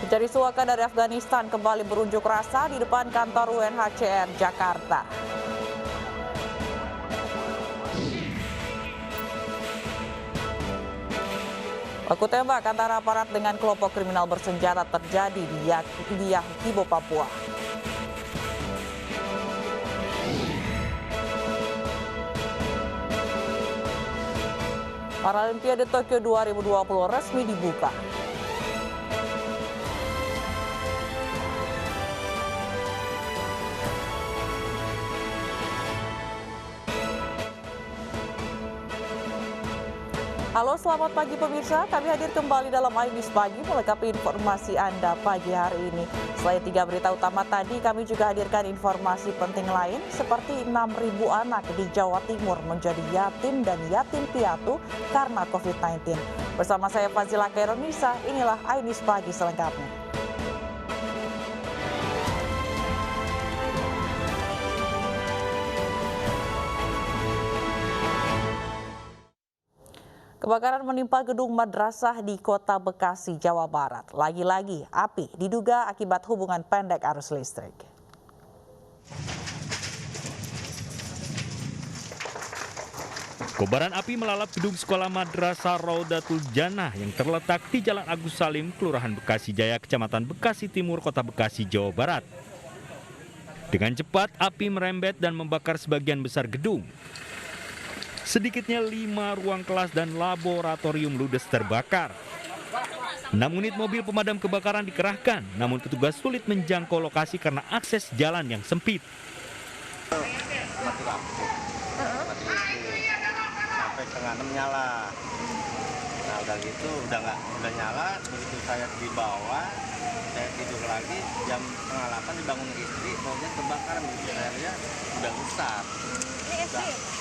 Pencari suaka dari Afghanistan kembali berunjuk rasa di depan kantor UNHCR Jakarta. Baku tembak antara aparat dengan kelompok kriminal bersenjata terjadi di Yakibo, Papua. Paralimpiade Tokyo 2020 resmi dibuka. Halo, selamat pagi pemirsa. Kami hadir kembali dalam iNews Pagi melengkapi informasi Anda pagi hari ini. Selain 3 berita utama tadi, kami juga hadirkan informasi penting lain seperti 6.000 anak di Jawa Timur menjadi yatim dan yatim piatu karena COVID-19. Bersama saya Fazila Kaironisa, inilah iNews Pagi selengkapnya. Kebakaran menimpa gedung madrasah di Kota Bekasi, Jawa Barat. Lagi-lagi api diduga akibat hubungan pendek arus listrik. Kobaran api melalap gedung sekolah Madrasah Raudatul Jannah yang terletak di Jalan Agus Salim, Kelurahan Bekasi Jaya, Kecamatan Bekasi Timur, Kota Bekasi, Jawa Barat. Dengan cepat, api merembet dan membakar sebagian besar gedung. Sedikitnya 5 ruang kelas dan laboratorium ludes terbakar. 6 unit mobil pemadam kebakaran dikerahkan, namun petugas sulit menjangkau lokasi karena akses jalan yang sempit. Sampai setengah 6 nyala. Nah udah gitu, udah nyala, begitu saya di bawah, saya tidur lagi, jam setengah 8 dibangun istri, baunya kebakaran, saya lihat udah besar. Ini SD?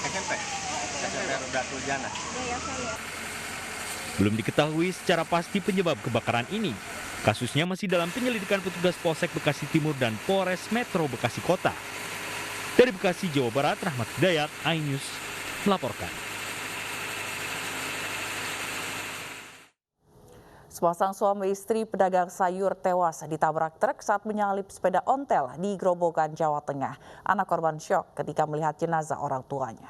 SMP. SMP Raudatul Jannah. Belum diketahui secara pasti penyebab kebakaran ini. Kasusnya masih dalam penyelidikan petugas Polsek Bekasi Timur dan Polres Metro Bekasi Kota. Dari Bekasi, Jawa Barat, Rahmat Hidayat, iNews melaporkan. Sepasang suami istri pedagang sayur tewas ditabrak truk saat menyalip sepeda ontel di Grobogan, Jawa Tengah. Anak korban syok ketika melihat jenazah orang tuanya.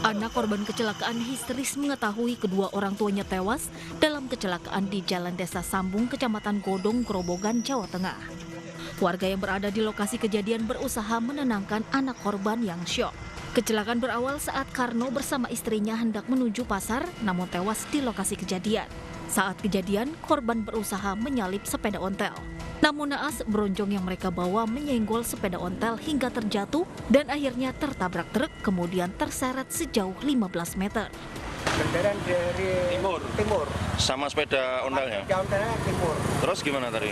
Anak korban kecelakaan histeris mengetahui kedua orang tuanya tewas dalam kecelakaan di Jalan Desa Sambung, Kecamatan Godong, Grobogan, Jawa Tengah. Warga yang berada di lokasi kejadian berusaha menenangkan anak korban yang syok. Kecelakaan berawal saat Karno bersama istrinya hendak menuju pasar, namun tewas di lokasi kejadian. Saat kejadian, korban berusaha menyalip sepeda ontel. Namun naas, bronjong yang mereka bawa menyenggol sepeda ontel hingga terjatuh dan akhirnya tertabrak truk, kemudian terseret sejauh 15 meter. Kendaraan dari timur. Sama sepeda ontelnya? Sepeda ontelnya timur. Terus gimana tadi?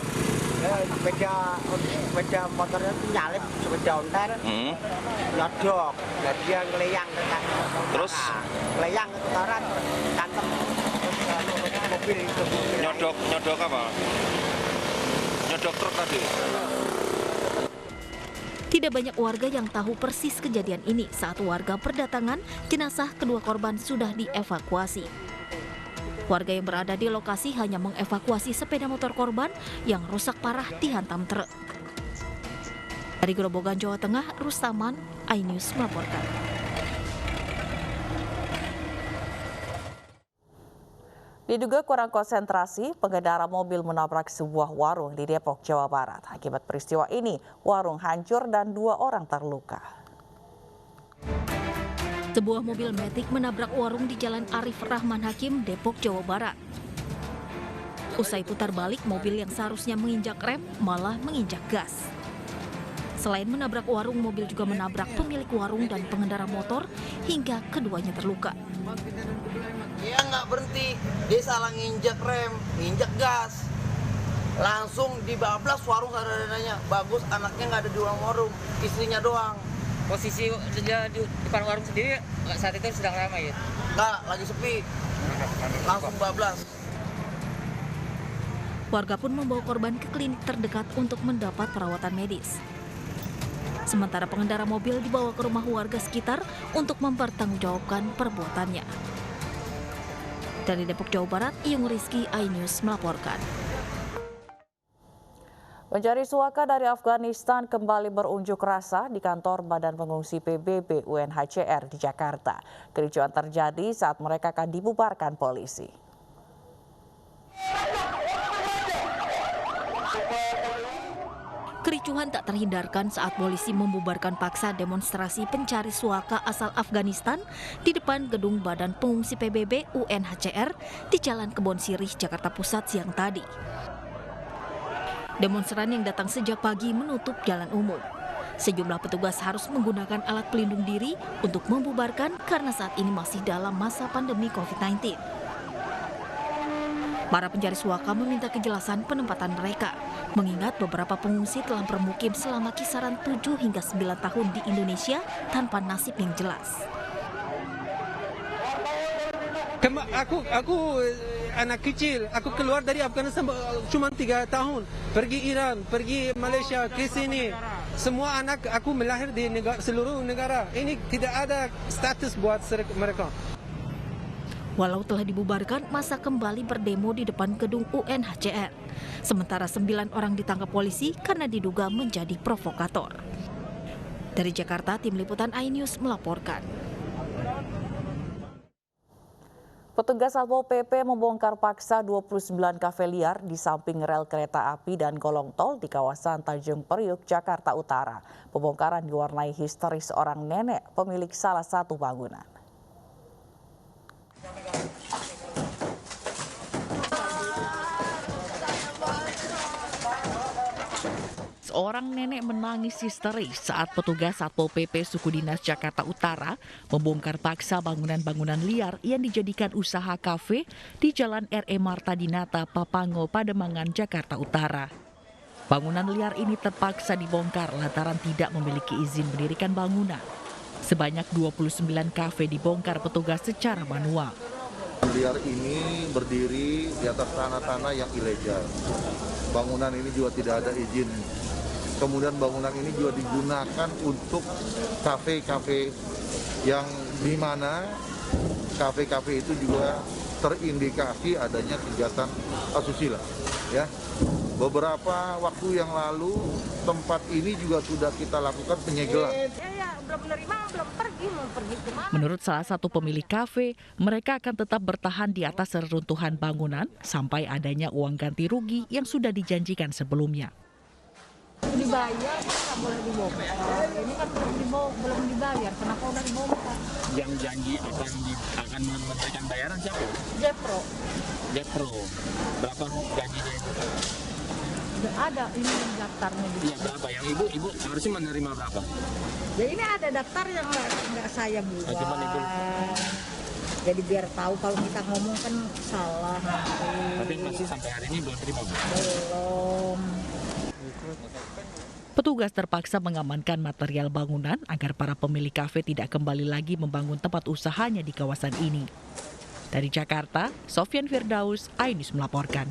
Ya, sepeda motornya itu nyalip sepeda ontel, nyodok, jadi yang ngeleyang ke kanan. Terus? Ngeleyang ke kotoran, kantem mobil itu. Nyodok apa? Nyodok truk tadi? Tidak banyak warga yang tahu persis kejadian ini. Saat warga berdatangan, jenazah kedua korban sudah dievakuasi. Warga yang berada di lokasi hanya mengevakuasi sepeda motor korban yang rusak parah dihantam truk. Dari Grobogan, Jawa Tengah, Rustaman, iNews melaporkan. Diduga kurang konsentrasi, pengendara mobil menabrak sebuah warung di Depok, Jawa Barat. Akibat peristiwa ini, warung hancur dan 2 orang terluka. Sebuah mobil Matic menabrak warung di Jalan Arif Rahman Hakim, Depok, Jawa Barat. Usai putar balik, mobil yang seharusnya menginjak rem malah menginjak gas. Selain menabrak warung, mobil juga menabrak pemilik warung dan pengendara motor hingga keduanya terluka. Dia nggak berhenti, dia salah nginjak rem, nginjak gas. Langsung dibablas warung saudaranya. Bagus anaknya nggak ada di dalam warung, istrinya doang. Posisi dia di depan warung sendiri saat itu sedang ramai ya? Nggak, lagi sepi. Langsung bablas. Warga pun membawa korban ke klinik terdekat untuk mendapat perawatan medis. Sementara pengendara mobil dibawa ke rumah warga sekitar untuk mempertanggungjawabkan perbuatannya. Dari Depok, Jawa Barat, Iyung Rizky, iNews melaporkan. Pencari suaka dari Afghanistan kembali berunjuk rasa di kantor Badan Pengungsi PBB UNHCR di Jakarta. Kericuan terjadi saat mereka akan dibubarkan polisi. Kericuhan tak terhindarkan saat polisi membubarkan paksa demonstrasi pencari suaka asal Afghanistan di depan gedung Badan Pengungsi PBB UNHCR di Jalan Kebon Sirih, Jakarta Pusat siang tadi. Demonstran yang datang sejak pagi menutup jalan umum. Sejumlah petugas harus menggunakan alat pelindung diri untuk membubarkan karena saat ini masih dalam masa pandemi COVID-19. Para pencari suaka meminta kejelasan penempatan mereka, mengingat beberapa pengungsi telah bermukim selama kisaran 7 hingga 9 tahun di Indonesia tanpa nasib yang jelas. Aku anak kecil, aku keluar dari Afghanistan cuma 3 tahun, pergi Iran, pergi Malaysia, ke sini. Semua anak aku melahir di seluruh negara. Ini tidak ada status buat mereka. Walau telah dibubarkan, masa kembali berdemo di depan gedung UNHCR. Sementara 9 orang ditangkap polisi karena diduga menjadi provokator. Dari Jakarta, Tim Liputan iNews melaporkan. Petugas Satpol PP membongkar paksa 29 kafe liar di samping rel kereta api dan kolong tol di kawasan Tanjung Priuk, Jakarta Utara. Pembongkaran diwarnai histeris seorang nenek pemilik salah satu bangunan. Seorang nenek menangis histeris saat petugas Satpol PP Suku Dinas Jakarta Utara membongkar paksa bangunan-bangunan liar yang dijadikan usaha kafe di Jalan R.E. Marta Dinata, Papango, Pademangan, Jakarta Utara. Bangunan liar ini terpaksa dibongkar lantaran tidak memiliki izin mendirikan bangunan. Sebanyak 29 kafe dibongkar petugas secara manual. Liar ini berdiri di atas tanah-tanah yang ilegal. Bangunan ini juga tidak ada izin. Kemudian bangunan ini juga digunakan untuk kafe-kafe yang di mana kafe-kafe itu juga terindikasi adanya kegiatan asusila. Ya, beberapa waktu yang lalu tempat ini juga sudah kita lakukan penyegelan. Menurut salah satu pemilik kafe, mereka akan tetap bertahan di atas reruntuhan bangunan sampai adanya uang ganti rugi yang sudah dijanjikan sebelumnya. Dibayar, nggak boleh dibongkar. Ini kan belum dibayar, kenapa udah dibongkar? Yang janji akan memberikan bayaran siapa? Jepro. Berapa gajinya itu? Ada ini daftarnya. Iya, berapa? Yang ibu harusnya menerima berapa? Ya ini ada daftar yang nggak saya buat. Cuman itu. Jadi biar tahu kalau kita ngomong kan salah. Tapi masih sampai hari ini belum terima, Bu? Belum. Petugas terpaksa mengamankan material bangunan agar para pemilik kafe tidak kembali lagi membangun tempat usahanya di kawasan ini. Dari Jakarta, Sofyan Firdaus, iNews melaporkan.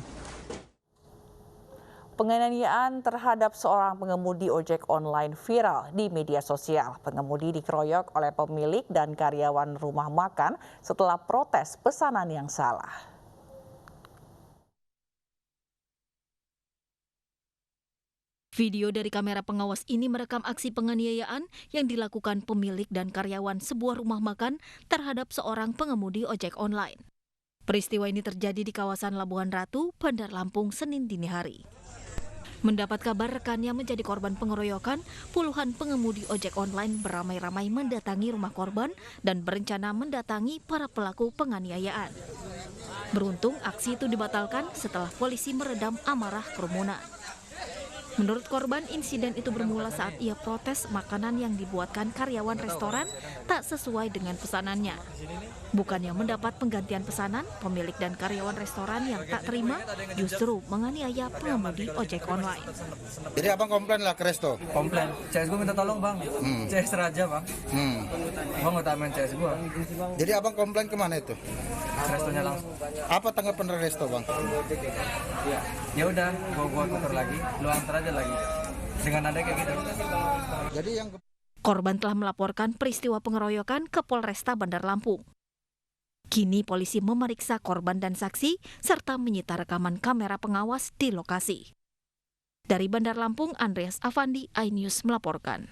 Penganiayaan terhadap seorang pengemudi ojek online viral di media sosial. Pengemudi dikeroyok oleh pemilik dan karyawan rumah makan setelah protes pesanan yang salah. Video dari kamera pengawas ini merekam aksi penganiayaan yang dilakukan pemilik dan karyawan sebuah rumah makan terhadap seorang pengemudi ojek online. Peristiwa ini terjadi di kawasan Labuhan Ratu, Bandar Lampung, Senin dini hari. Mendapat kabar rekannya menjadi korban pengeroyokan, puluhan pengemudi ojek online beramai-ramai mendatangi rumah korban dan berencana mendatangi para pelaku penganiayaan. Beruntung aksi itu dibatalkan setelah polisi meredam amarah kerumunan. Menurut korban, insiden itu bermula saat ia protes makanan yang dibuatkan karyawan restoran tak sesuai dengan pesanannya. Bukannya mendapat penggantian pesanan, pemilik dan karyawan restoran yang tak terima justru menganiaya pengemudi ojek online. Jadi abang komplain lah ke resto? Komplain. CS gue minta tolong bang. CS Raja bang. Bang nggak main CS gue. Jadi abang komplain kemana itu? Restonya langsung. Apa tanggapan resto bang? Ya udah, gua tuker lagi, lu antar aja lagi. dengan ada kayak gitu. Jadi yang Korban telah melaporkan peristiwa pengeroyokan ke Polresta Bandar Lampung. Kini polisi memeriksa korban dan saksi serta menyita rekaman kamera pengawas di lokasi. Dari Bandar Lampung, Andreas Avandi, iNews melaporkan.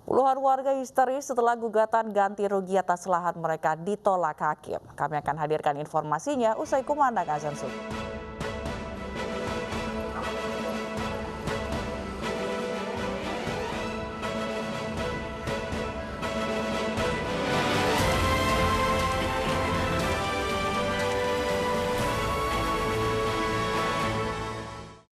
Puluhan warga histeris setelah gugatan ganti rugi atas lahan mereka ditolak hakim. Kami akan hadirkan informasinya usai kumandang azan subuh.